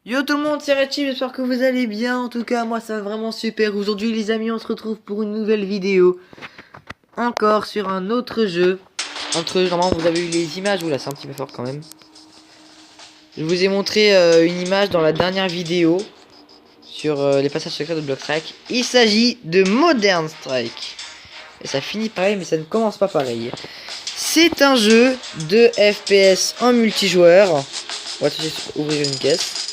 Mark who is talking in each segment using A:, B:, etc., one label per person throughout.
A: Yo tout le monde, c'est Rechi, j'espère que vous allez bien. En tout cas, moi ça va vraiment super. Aujourd'hui les amis, on se retrouve pour une nouvelle vidéo. Encore sur un autre jeu. Normalement vous avez eu les images, oula c'est un petit peu fort quand même. Je vous ai montré une image dans la dernière vidéo sur les passages secrets de Block Strike. Il s'agit de Modern Strike. Et ça finit pareil mais ça ne commence pas pareil. C'est un jeu de FPS en multijoueur. On va tout de suite ouvrir une caisse.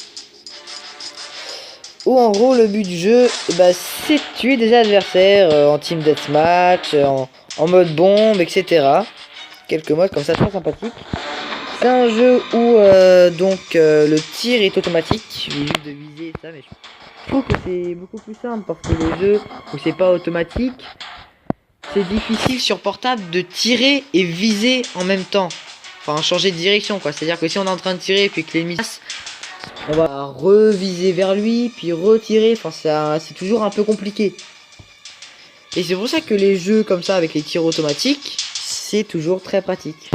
A: Où en gros le but du jeu bah, c'est de tuer des adversaires en team deathmatch, en mode bombe, etc. Quelques modes comme ça très sympathiques. C'est un jeu où le tir est automatique. Il suffit juste de viser ça, mais je trouve que c'est beaucoup plus simple parce que les jeux où c'est pas automatique, c'est difficile sur portable de tirer et viser en même temps. Enfin changer de direction quoi. C'est à dire que si on est en train de tirer et puis que l'ennemi passe, on va reviser vers lui, puis retirer, enfin c'est toujours un peu compliqué. Et c'est pour ça que les jeux comme ça avec les tirs automatiques, c'est toujours très pratique.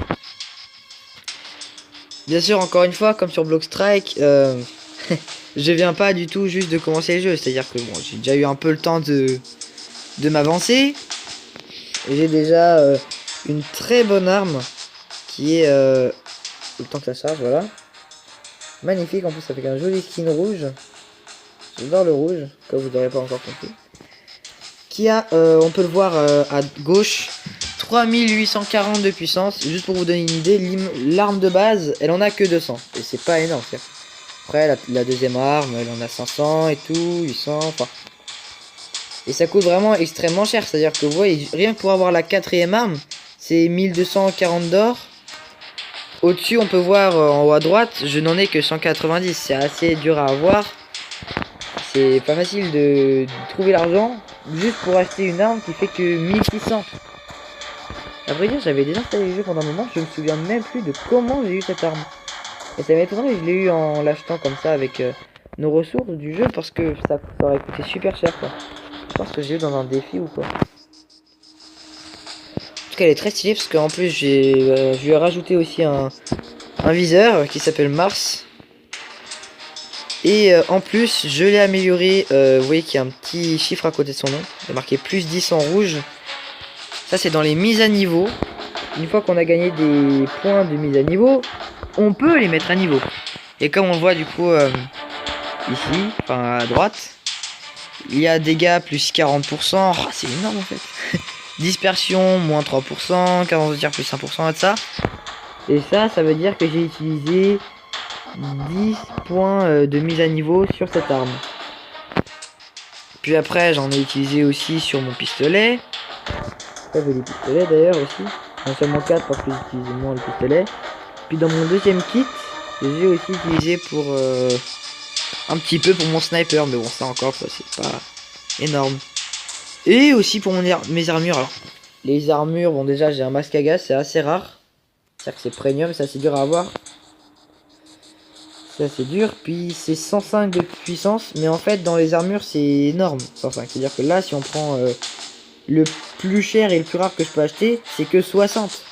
A: Bien sûr, encore une fois, comme sur Block Strike, je viens pas du tout juste de commencer le jeu, c'est-à-dire que bon, j'ai déjà eu un peu le temps de m'avancer. Et j'ai déjà une très bonne arme qui est le temps que ça charge, voilà. Magnifique, en plus ça fait un joli skin rouge. J'adore le rouge, comme vous n'aurez pas encore compris. Qui a, on peut le voir à gauche, 3840 de puissance. Juste pour vous donner une idée, l'arme de base, elle en a que 200. Et c'est pas énorme. Après, la deuxième arme, elle en a 500 et tout, 800, enfin. Et ça coûte vraiment extrêmement cher. C'est-à-dire que vous voyez, rien que pour avoir la quatrième arme, c'est 1240 d'or. Au-dessus, on peut voir en haut à droite, je n'en ai que 190. C'est assez dur à avoir. C'est pas facile de trouver l'argent juste pour acheter une arme qui fait que 1600. À vrai dire, j'avais déjà installé le jeu pendant un moment, je me souviens même plus de comment j'ai eu cette arme. Et ça m'étonnerait, je l'ai eu en l'achetant comme ça avec nos ressources du jeu parce que ça aurait coûté super cher quoi. Je pense que j'ai eu dans un défi ou quoi. En tout cas, elle est très stylée parce qu'en plus, je lui ai rajouté aussi un viseur qui s'appelle Mars. Et en plus, je l'ai amélioré. Vous voyez qu'il y a un petit chiffre à côté de son nom. Il y a marqué plus 10 en rouge. Ça, c'est dans les mises à niveau. Une fois qu'on a gagné des points de mise à niveau, on peut les mettre à niveau. Et comme on le voit du coup ici, enfin à droite, il y a dégâts plus 40%. Oh, c'est énorme en fait. Dispersion moins 3%, cadence de tir plus 1% et de ça. Et ça veut dire que j'ai utilisé 10 points de mise à niveau sur cette arme. Puis après j'en ai utilisé aussi sur mon pistolet. Après j'ai des pistolets d'ailleurs aussi. Non seulement 4 parce que j'utilise moins le pistolet. Puis dans mon deuxième kit, j'ai aussi utilisé pour un petit peu pour mon sniper. Mais bon ça encore ça c'est pas énorme. Et aussi pour mes armures. Alors les armures, bon déjà j'ai un masque à gaz, c'est assez rare. C'est-à-dire que c'est premium, c'est assez dur à avoir. C'est assez dur, puis c'est 105 de puissance, mais en fait dans les armures c'est énorme, 105. C'est-à-dire que là si on prend le plus cher et le plus rare que je peux acheter, c'est que 60.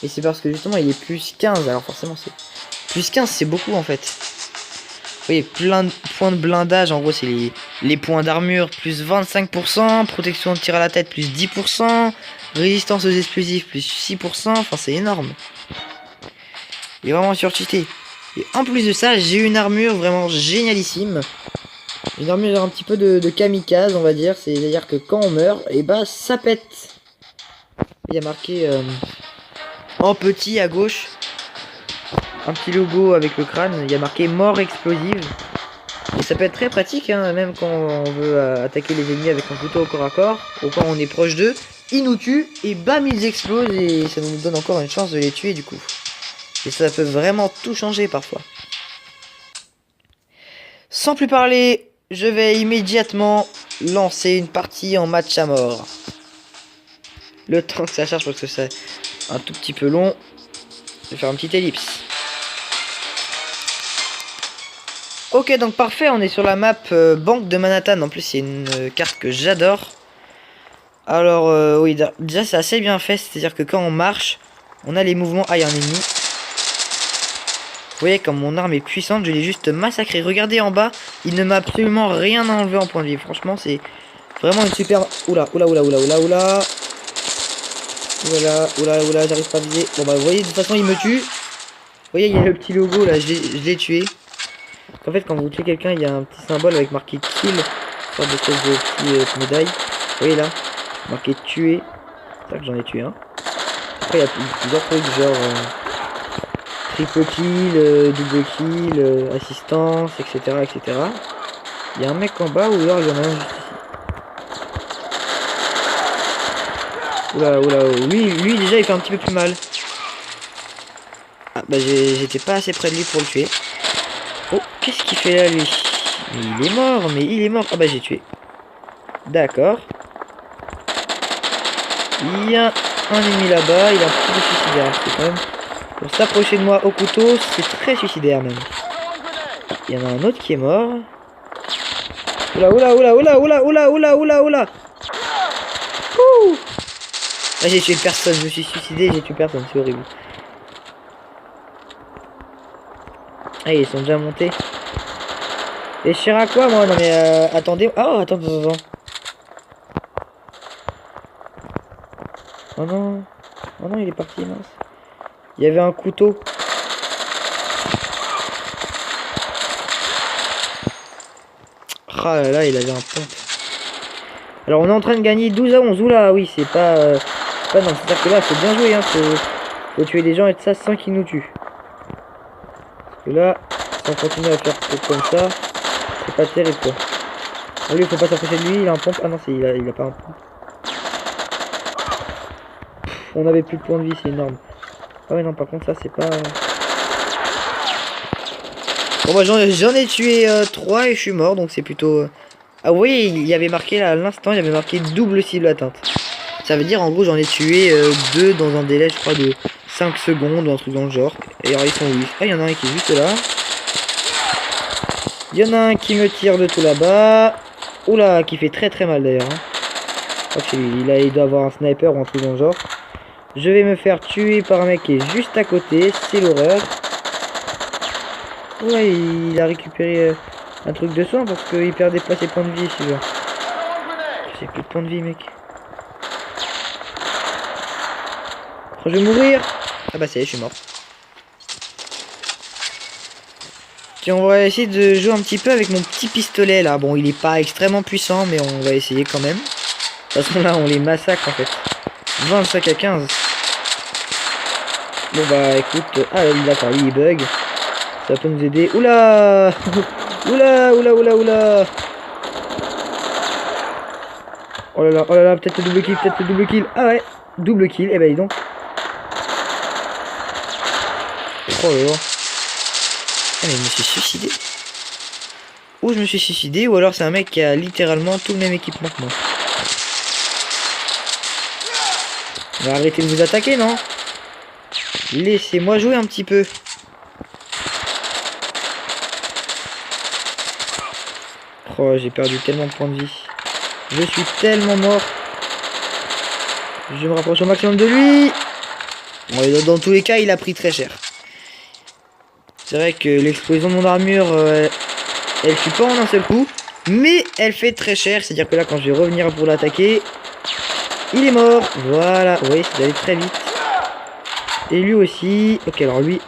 A: Et c'est parce que justement il est plus 15, alors forcément c'est... Plus 15 c'est beaucoup en fait. Vous voyez, plein de points de blindage, en gros c'est les points d'armure plus 25%, protection de tir à la tête plus 10%, résistance aux explosifs plus 6%, enfin c'est énorme. Il est vraiment surcheaté. Et en plus de ça, j'ai une armure vraiment génialissime. Une armure un petit peu de kamikaze, on va dire. C'est-à-dire que quand on meurt, et bah ça pète. Il y a marqué en petit à gauche un petit logo avec le crâne. Il y a marqué mort explosive. Et ça peut être très pratique, hein, même quand on veut attaquer les ennemis avec un couteau au corps à corps. Ou quand on est proche d'eux, ils nous tuent et bam, ils explosent. Et ça nous donne encore une chance de les tuer du coup. Et ça peut vraiment tout changer parfois. Sans plus parler, je vais immédiatement lancer une partie en match à mort. Le temps que ça charge parce que c'est un tout petit peu long. Je vais faire une petite ellipse. Ok, donc parfait, on est sur la map Banque de Manhattan. En plus, c'est une carte que j'adore. Alors, oui, déjà c'est assez bien fait. C'est-à-dire que quand on marche, on a les mouvements. Ah, il y a un ennemi. Vous voyez comme mon arme est puissante, je l'ai juste massacré. Regardez en bas, il ne m'a absolument rien enlevé en point de vie. Franchement, c'est vraiment une super... Oula, oula, oula, oula, oula, oula. Oula, oula, oula, j'arrive pas à viser. Bon bah vous voyez, de toute façon il me tue. Vous voyez, il y a le petit logo là, je l'ai tué. En fait, quand vous tuez quelqu'un, il y a un petit symbole avec marqué kill. Sorte de petite médaille. Vous voyez là, marqué tuer. C'est ça que j'en ai tué un. Après il y a plusieurs trucs genre triple kill, double kill, assistance, etc., etc. Il y a un mec en bas ou alors il y en a un juste ici. Oula, oula, lui déjà il fait un petit peu plus mal. Ah bah j'étais pas assez près de lui pour le tuer. Oh, qu'est-ce qu'il fait là lui? Il est mort, mais il est mort. Ah bah j'ai tué. D'accord. Il y a un ennemi là-bas, il est un petit peu suicidaire. C'est quand même... Pour s'approcher de moi au couteau, c'est très suicidaire même. Ah, il y en a un autre qui est mort. Oula, oula, oula, oula, oula, oula, oula, oula, oula. Ouh. Ah, j'ai tué personne, je me suis suicidé, j'ai tué personne, c'est horrible. Ah, ils sont déjà montés. Et je à quoi moi? Non mais attendez. Oh, attends. Oh non. Oh non, il est parti, mince. Il y avait un couteau. Ah là là, il avait un pompe. Alors on est en train de gagner 12 à 11. Oula, oui, c'est pas... non, c'est-à-dire que là, faut bien jouer, hein. Faut tuer des gens et de ça sans qu'ils nous tuent. Parce que là, si on continue à faire comme ça, c'est pas terrible, quoi. Ah, lui, faut pas s'approcher de lui, il a un pompe. Ah non, il a pas un pompe. On avait plus de points de vie, c'est énorme. Ah ouais, non, par contre, ça, c'est pas... Bon, moi, j'en ai tué 3 et je suis mort, donc c'est plutôt... Ah, vous voyez, il y avait marqué, là, à l'instant, il y avait marqué double cible atteinte. Ça veut dire, en gros, j'en ai tué 2 dans un délai, je crois, de 5 secondes ou un truc dans le genre. Et alors, ils sont 8. Ah, il y en a un qui est juste là. Il y en a un qui me tire de tout là-bas. Oula, qui fait très très mal, d'ailleurs. Hein. Je crois il doit avoir un sniper ou un truc dans le genre. Je vais me faire tuer par un mec qui est juste à côté. C'est l'horreur. Ouais, il a récupéré un truc de soin parce qu'il perdait pas ses points de vie, celui-là. J'ai plus de points de vie, mec. Oh, je vais mourir. Ah bah ça y est, je suis mort. Tiens, on va essayer de jouer un petit peu avec mon petit pistolet, là. Bon, il est pas extrêmement puissant, mais on va essayer quand même. De toute façon, là, on les massacre, en fait. 25 à 15. Bon bah écoute, ah d'accord, lui il bug. Ça peut nous aider. Oula. Oula, oula, oula, oula. Oh là là, peut-être le double kill, peut-être le double kill. Ah ouais, double kill, et bah dis donc. Oh là là. Ah mais je me suis suicidé. Ou je me suis suicidé, ou alors c'est un mec qui a littéralement tout le même équipement que moi. On va arrêter de vous attaquer, non? Laissez-moi jouer un petit peu. Oh, j'ai perdu tellement de points de vie. Je suis tellement mort. Je me rapproche au maximum de lui. Bon, dans tous les cas, il a pris très cher. C'est vrai que l'explosion de mon armure, elle tue pas en un seul coup. Mais elle fait très cher. C'est-à-dire que là, quand je vais revenir pour l'attaquer, il est mort. Voilà. Vous voyez, c'est d'aller très vite. Et lui aussi. Ok, alors lui.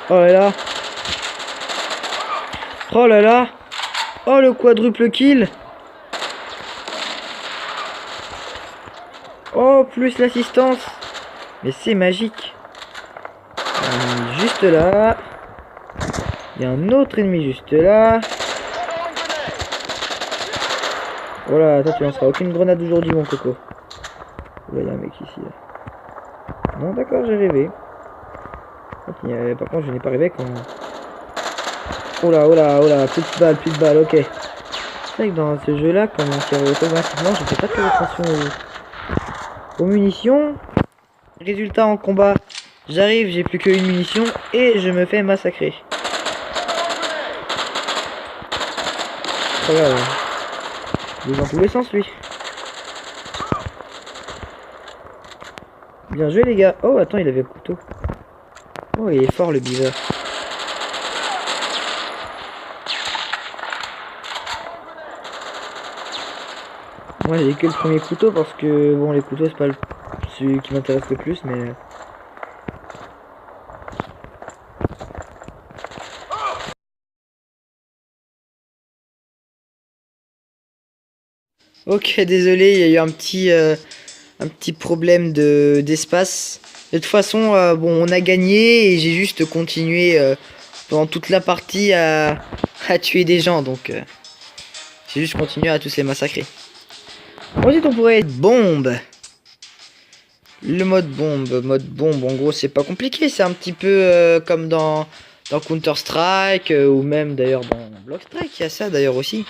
A: Oh là là. Oh là là. Oh, le quadruple kill. Oh, plus l'assistance. Mais c'est magique. Juste là. Il y a un autre ennemi juste là. Voilà, toi tu lanceras aucune grenade aujourd'hui, mon coco. Là, il y a un mec ici. Là. Non, d'accord, j'ai rêvé. Par contre, je n'ai pas rêvé quand... Oh là, plus de balles, ok. C'est vrai que dans ce jeu-là, quand on tire automatiquement, je fais pas très attention aux munitions. Résultat en combat, j'arrive, j'ai plus qu'une munition et je me fais massacrer. Regarde, il est dans tous les sens lui. Bien joué les gars. Oh attends, il avait le couteau. Oh il est fort le beaver. Moi j'ai que le premier couteau parce que bon les couteaux c'est pas celui qui m'intéresse le plus mais... Ok désolé, il y a eu un petit problème d'espace. De toute façon bon on a gagné et j'ai juste continué pendant toute la partie à tuer des gens donc j'ai juste continué à tous les massacrer. Ensuite on pourrait être bombe. Le mode bombe, en gros c'est pas compliqué, c'est un petit peu comme dans Counter Strike ou même d'ailleurs dans Block Strike, il y a ça d'ailleurs aussi.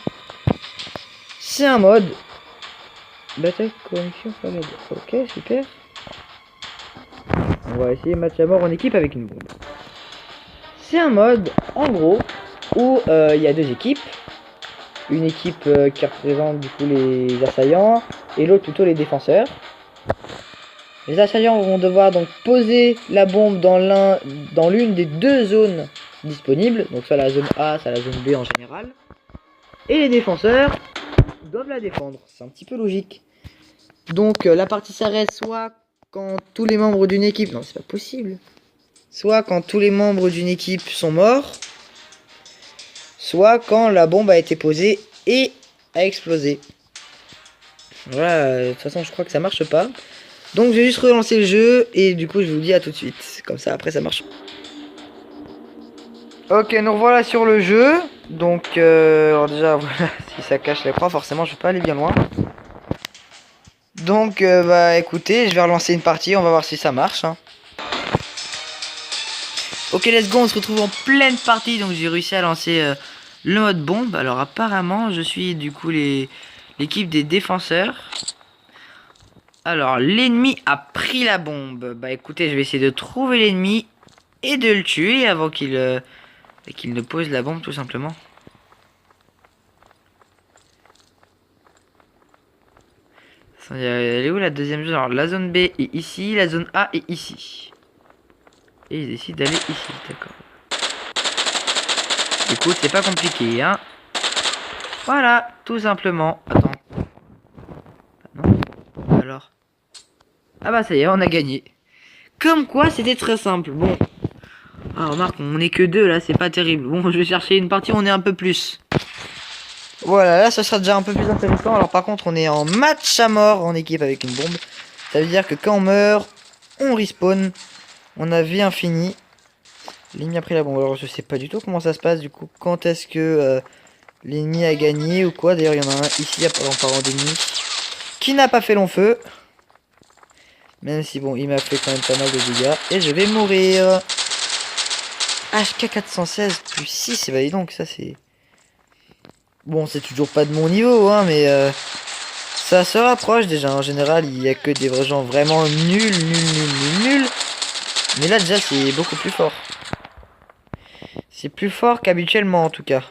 A: C'est un mode bataille connexion falade. Ok super. On va essayer match à mort en équipe avec une bombe. C'est un mode en gros où il y a deux équipes. Une équipe qui représente du coup les assaillants et l'autre plutôt les défenseurs. Les assaillants vont devoir donc poser la bombe dans l'une des deux zones disponibles, donc soit la zone A, soit la zone B en général. Et les défenseurs doivent la défendre, c'est un petit peu logique. Donc la partie s'arrête soit quand tous les membres d'une équipe... Non, c'est pas possible. Soit quand tous les membres d'une équipe sont morts, soit quand la bombe a été posée et a explosé. Voilà, de toute façon je crois que ça marche pas. Donc je vais juste relancer le jeu et du coup je vous dis à tout de suite. Comme ça après ça marche. Ok, nous revoilà sur le jeu. Donc alors déjà voilà, si ça cache l'écran forcément je vais pas aller bien loin. Donc bah écoutez, je vais relancer une partie, on va voir si ça marche. Hein. Ok let's go, on se retrouve en pleine partie. Donc j'ai réussi à lancer le mode bombe. Alors apparemment je suis du coup l'équipe des défenseurs. Alors, l'ennemi a pris la bombe. Bah écoutez, je vais essayer de trouver l'ennemi et de le tuer avant qu'il ne pose la bombe tout simplement. Elle est où la deuxième zone? Alors, la zone B est ici, la zone A est ici. Et ils décident d'aller ici, d'accord. Écoute, c'est pas compliqué, hein. Voilà, tout simplement. Attends. Non. Alors. Ah bah ça y est, on a gagné. Comme quoi, c'était très simple. Bon. Ah, remarque, on est que deux là, c'est pas terrible. Bon, je vais chercher une partie où on est un peu plus. Voilà, là, ça sera déjà un peu plus intéressant. Alors, par contre, on est en match à mort en équipe avec une bombe. Ça veut dire que quand on meurt, on respawn. On a vie infinie. L'ennemi a pris la bombe. Alors, je sais pas du tout comment ça se passe. Du coup, quand est-ce que l'ennemi a gagné ou quoi. D'ailleurs, il y en a un ici en parlant d'ennemi qui n'a pas fait long feu. Même si, bon, il m'a fait quand même pas mal de dégâts. Et je vais mourir. HK 416 plus 6, et bah dis donc, ça c'est... Bon, c'est toujours pas de mon niveau, hein, mais ça se rapproche déjà. En général, il y a que des vrais gens vraiment nuls. Mais là, déjà, c'est beaucoup plus fort. C'est plus fort qu'habituellement, en tout cas.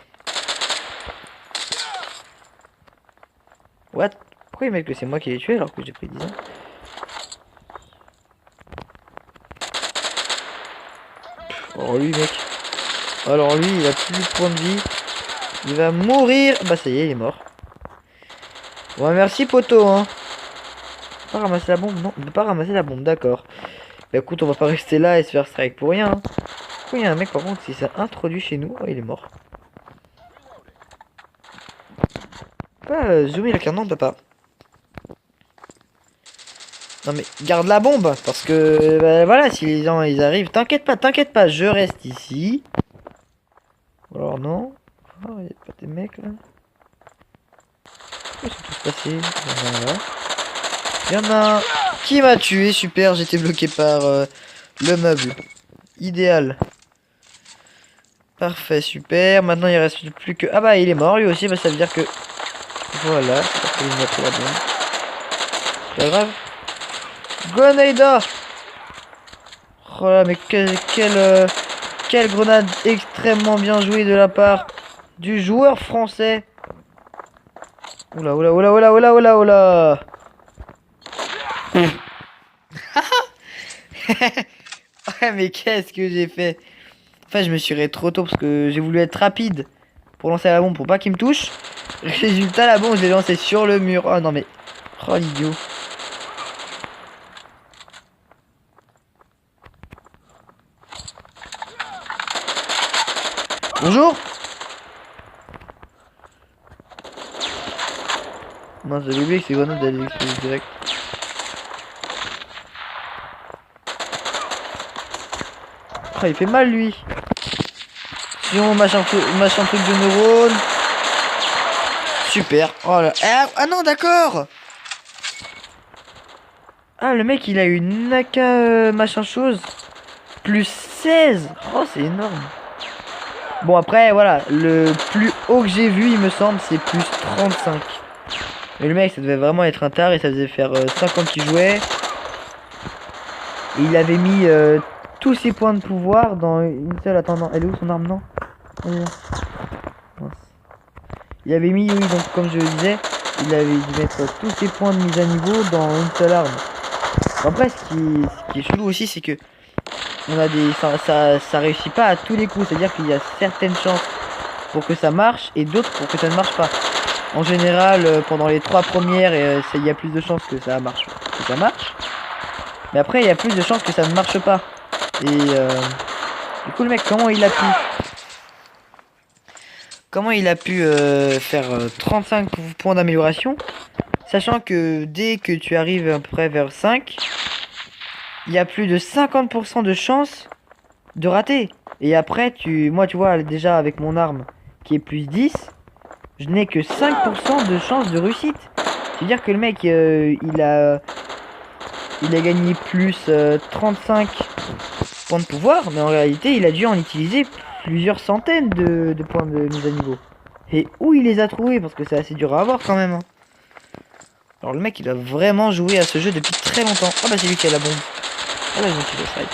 A: What? Pourquoi il met que c'est moi qui l'ai tué alors que j'ai pris 10 ans? Oh, lui, mec. Alors, lui, il a plus de points de vie. Il va mourir. Bah, ça y est, il est mort. Ouais, merci, poteau, hein. Pas ramasser la bombe? Non, ne pas ramasser la bombe, d'accord. Bah écoute, on va pas rester là et se faire strike pour rien. Hein. Pourquoi il y a un mec par contre qui s'est introduit chez nous? Oh, il est mort. Pas zoomer la carte, non, on peut pas. Non mais garde la bombe parce que bah, voilà, si les gens ils arrivent, t'inquiète pas, je reste ici. Alors non. Oh, il y a pas des mecs là. Qu'est-ce qui s'est passé? Voilà. Il y en a un qui m'a tué, super, j'étais bloqué par le meuble. Idéal. Parfait, super. Maintenant il reste plus que... Ah bah il est mort lui aussi, bah ça veut dire que... Voilà, c'est parce qu'il m'a pris la bombe. C'est pas grave. Grenada. Oh là, mais quelle grenade extrêmement bien jouée de la part du joueur français. Oula. Mais qu'est-ce que j'ai fait? Enfin, je me suis réveillé trop tôt parce que j'ai voulu être rapide pour lancer la bombe pour pas qu'il me touche. Résultat, la bombe, je l'ai lancée sur le mur. Oh non, mais. Oh l'idiot. Bonjour. Mince, j'avais oublié que ces grenades allaient exploser direct. Oh, il fait mal lui. Sinon, machin truc de neurones. Super. Oh là. Ah non, d'accord. Ah, le mec, il a une Naka machin chose. Plus 16. Oh, c'est énorme. Bon, après, voilà. Le plus haut que j'ai vu, il me semble, c'est plus 35. Mais le mec, ça devait vraiment être un tard et ça faisait faire 5 ans qu'il jouait. Et il avait mis tous ses points de pouvoir dans une seule... Attends, non, elle est où son arme? Non. Il avait mis, oui, donc comme je le disais, il avait dû mettre tous ses points de mise à niveau dans une seule arme. Après, ce qui est chelou aussi, c'est que on a des, ça réussit pas à tous les coups. C'est-à-dire qu'il y a certaines chances pour que ça marche et d'autres pour que ça ne marche pas. En général, pendant les 3 premières, il y a plus de chances que ça marche. Mais après, il y a plus de chances que ça ne marche pas. Et du coup, le mec, comment il a pu faire 35 points d'amélioration, sachant que dès que tu arrives à peu près vers 5, il y a plus de 50% de chances de rater. Et après, moi, tu vois, déjà avec mon arme qui est plus 10, je n'ai que 5% de chance de réussite. C'est-à-dire que le mec, il a gagné plus 35 points de pouvoir, mais en réalité, il a dû en utiliser plusieurs centaines de points de mise à niveau. Et où il les a trouvés? Parce que c'est assez dur à avoir quand même. Hein. Alors le mec, il a vraiment joué à ce jeu depuis très longtemps. Ah bah c'est lui qui a la bombe. Ah bah je me suis fait strike.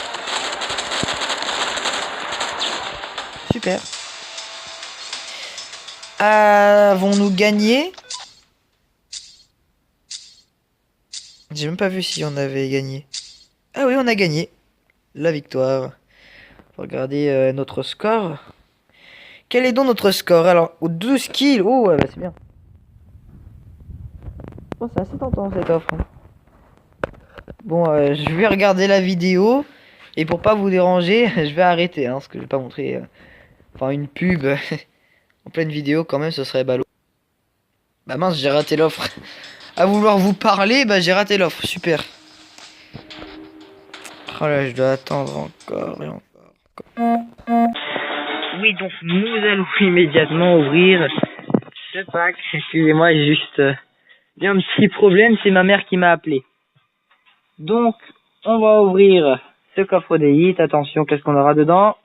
A: Super. Avons-nous gagné? J'ai même pas vu si on avait gagné. Ah oui, on a gagné. La victoire. Regardez notre score. Quel est donc notre score? Alors, aux 12 kills. Oh, ouais, bah c'est bien. Oh, c'est assez tentant cette offre. Hein. Bon, je vais regarder la vidéo. Et pour pas vous déranger, je vais arrêter. Hein, parce que je vais pas montrer. Enfin, une pub en pleine vidéo, quand même, ce serait ballot. Bah mince, j'ai raté l'offre. À vouloir vous parler, bah j'ai raté l'offre. Super. Oh là, je dois attendre encore et encore. Oui, donc nous allons immédiatement ouvrir ce pack. Excusez-moi, j'ai juste un petit problème, c'est ma mère qui m'a appelé. Donc, on va ouvrir ce coffre des hits. Attention, qu'est-ce qu'on aura dedans?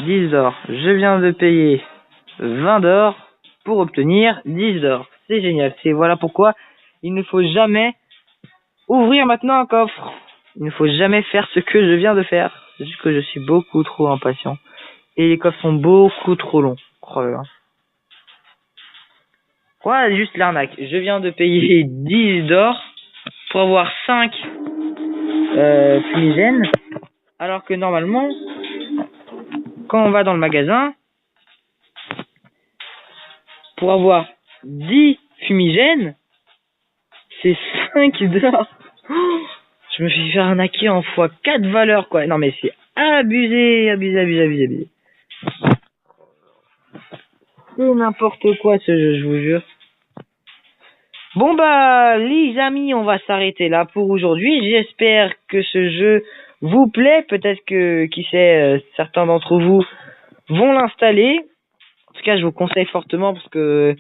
A: 10 d'or. Je viens de payer 20 d'or pour obtenir 10 d'or. C'est génial. C'est voilà pourquoi il ne faut jamais ouvrir maintenant un coffre. Il ne faut jamais faire ce que je viens de faire. C'est juste que je suis beaucoup trop impatient. Et les coffres sont beaucoup trop longs. Voilà, juste l'arnaque. Je viens de payer 10 d'or pour avoir 5 fumigènes. Alors que normalement, quand on va dans le magasin, pour avoir 10 fumigènes, c'est 5 d'or. Je me suis fait arnaquer en x4 valeur, quoi. Non, mais c'est abusé. C'est n'importe quoi, ce jeu, je vous jure. Bon, bah, les amis, on va s'arrêter là pour aujourd'hui. J'espère que ce jeu vous plaît. Peut-être que, qui sait, certains d'entre vous vont l'installer. En tout cas, je vous conseille fortement parce que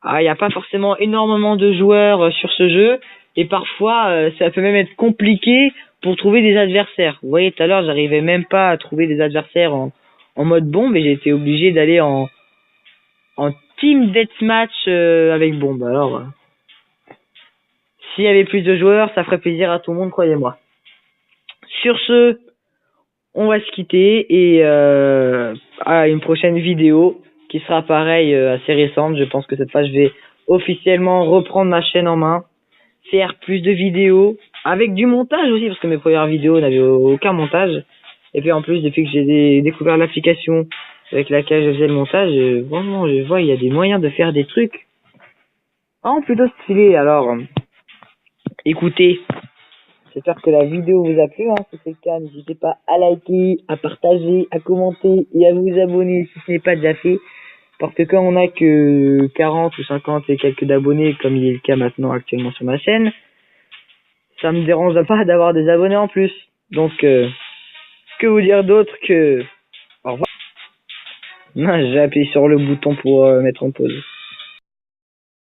A: il n'y a pas forcément énormément de joueurs sur ce jeu. Et parfois, ça peut même être compliqué pour trouver des adversaires. Vous voyez, tout à l'heure, j'arrivais même pas à trouver des adversaires en mode bombe et j'ai été obligé d'aller en team deathmatch avec bombe. Alors, s'il y avait plus de joueurs, ça ferait plaisir à tout le monde, croyez-moi. Sur ce, on va se quitter et à une prochaine vidéo qui sera pareil assez récente. Je pense que cette fois, je vais officiellement reprendre ma chaîne en main, faire plus de vidéos, avec du montage aussi, parce que mes premières vidéos n'avaient aucun montage. Et puis en plus, depuis que j'ai découvert l'application avec laquelle je faisais le montage, vraiment, je vois, il y a des moyens de faire des trucs vraiment plutôt stylés. Alors, écoutez, j'espère que la vidéo vous a plu. Hein. Si c'est le cas, n'hésitez pas à liker, à partager, à commenter et à vous abonner si ce n'est pas déjà fait. Parce que quand on a que 40 ou 50 et quelques d'abonnés, comme il est le cas maintenant actuellement sur ma chaîne, ça me dérange pas d'avoir des abonnés en plus. Donc, que vous dire d'autre que... Au revoir. Non, j'ai appuyé sur le bouton pour mettre en pause.